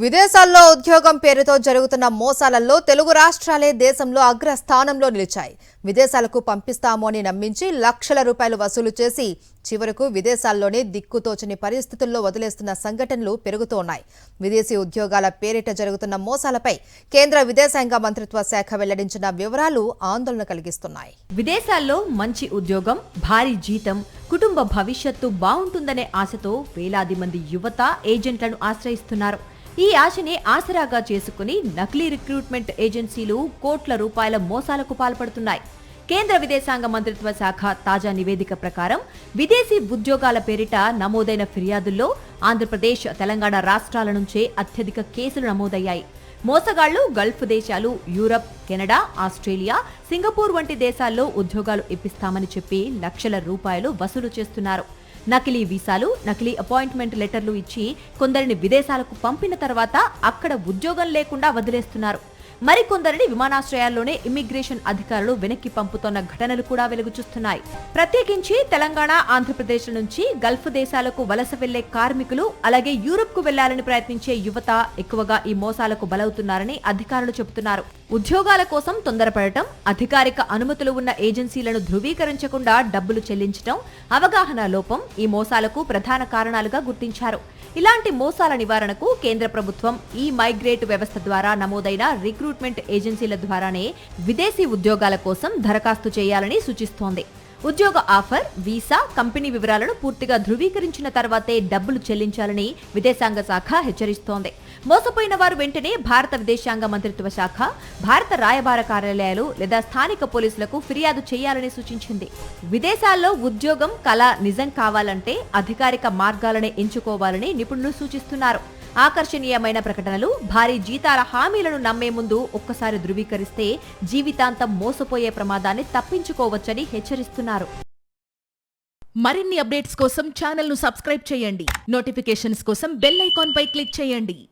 విదేశాల్లో ఉద్యోగం పేరుతో జరుగుతున్న మోసాలలో తెలుగు రాష్ట్రాలే దేశంలో అగ్రస్థానంలో నిలిచాయి. విదేశాలకు పంపిస్తాము అని నమ్మించి లక్షల రూపాయలు వసూలు చేసి చివరకు విదేశాల్లోనే దిక్కుతోచని పరిస్థితుల్లో వదిలేస్తున్న సంఘటనలు పెరుగుతున్నాయి. విదేశీ ఉద్యోగాల పేరిట జరుగుతున్న మోసాలపై కేంద్ర విదేశాంగ మంత్రిత్వ శాఖ వెల్లడించిన వివరాలు ఆందోళన కలిగిస్తున్నాయి. విదేశాల్లో మంచి ఉద్యోగం, భారీ జీతం, కుటుంబ భవిష్యత్తు బాగుంటుందనే ఆశతో వేలాది మంది యువత ఏజెంట్లను ఆశ్రయిస్తున్నారు. ఈ ఆశని ఆసరాగా చేసుకుని నకిలీ రిక్రూట్మెంట్ ఏజెన్సీలు కోట్ల రూపాయల మోసాలకు పాల్పడుతున్నాయి. కేంద్ర విదేశాంగ మంత్రిత్వ శాఖ తాజా నివేదిక ప్రకారం విదేశీ ఉద్యోగాల పేరిట నమోదైన ఫిర్యాదుల్లో ఆంధ్రప్రదేశ్, తెలంగాణ రాష్ట్రాల నుంచే అత్యధిక కేసులు నమోదయ్యాయి. మోసగాళ్లు గల్ఫ్ దేశాలు, యూరప్, కెనడా, ఆస్ట్రేలియా, సింగపూర్ వంటి దేశాల్లో ఉద్యోగాలు ఇప్పిస్తామని చెప్పి లక్షల రూపాయలు వసూలు చేస్తున్నారు. నకిలీ వీసాలు, నకిలీ అపాయింట్మెంట్ లెటర్లు ఇచ్చి కొందరిని విదేశాలకు పంపిన తర్వాత అక్కడ ఉద్యోగం లేకుండా వదిలేస్తున్నారు. మరికొందరిని విమానాశ్రయాల్లోనే ఇమ్మిగ్రేషన్ అధికారులు వెనక్కి పంపుతోన్న ఘటనలు కూడా వెలుగుచూస్తున్నాయి. ప్రత్యేకించి తెలంగాణ, ఆంధ్రప్రదేశ్ నుంచి గల్ఫ్ దేశాలకు వలస వెళ్లే కార్మికులు, అలాగే యూరప్ కు వెళ్లాలని ప్రయత్నించే యువత ఎక్కువగా ఈ మోసాలకు బలవుతున్నారని అధికారులు చెబుతున్నారు. ఉద్యోగాల కోసం తొందరపడటం, అధికారిక అనుమతులు ఉన్న ఏజెన్సీలను ధృవీకరించకుండా డబ్బులు చెల్లించడం, అవగాహన లోపం ఈ మోసాలకు ప్రధాన కారణాలుగా గుర్తించారు. ఇలాంటి మోసాల నివారణకు కేంద్ర ప్రభుత్వం ఈ మైగ్రేట్ వ్యవస్థ ద్వారా నమోదైన రిక్రూట్మెంట్ ఏజెన్సీల ద్వారానే విదేశీ ఉద్యోగాల కోసం దరఖాస్తు చేయాలని సూచిస్తోంది. ఉద్యోగ ఆఫర్, వీసా, కంపెనీ వివరాలను పూర్తిగా ధృవీకరించిన తర్వాతే డబ్బులు చెల్లించాలని విదేశాంగ శాఖ హెచ్చరిస్తోంది. మోసపోయిన వారు వెంటనే భారత విదేశాంగ మంత్రిత్వ శాఖ, భారత రాయబార కార్యాలయాలు లేదా స్థానిక పోలీసులకు ఫిర్యాదు చేయాలని సూచించింది. విదేశాల్లో ఉద్యోగం కళ నిజం కావాలంటే అధికారిక మార్గాలనే ఎంచుకోవాలని నిపుణులు సూచిస్తున్నారు. ఆకర్షణీయమైన ప్రకటనలు, భారీ జీతాల హామీలను నమ్మే ముందు ఒక్కసారి ధృవీకరిస్తే జీవితాంతం మోసపోయే ప్రమాదాన్ని తప్పించుకోవచ్చని హెచ్చరిస్తున్నారు. మరిన్ని అప్డేట్స్ కోసం ఛానల్ ను సబ్స్క్రైబ్ చేయండి. నోటిఫికేషన్స్ కోసం బెల్ ఐకాన్ పై క్లిక్ చేయండి.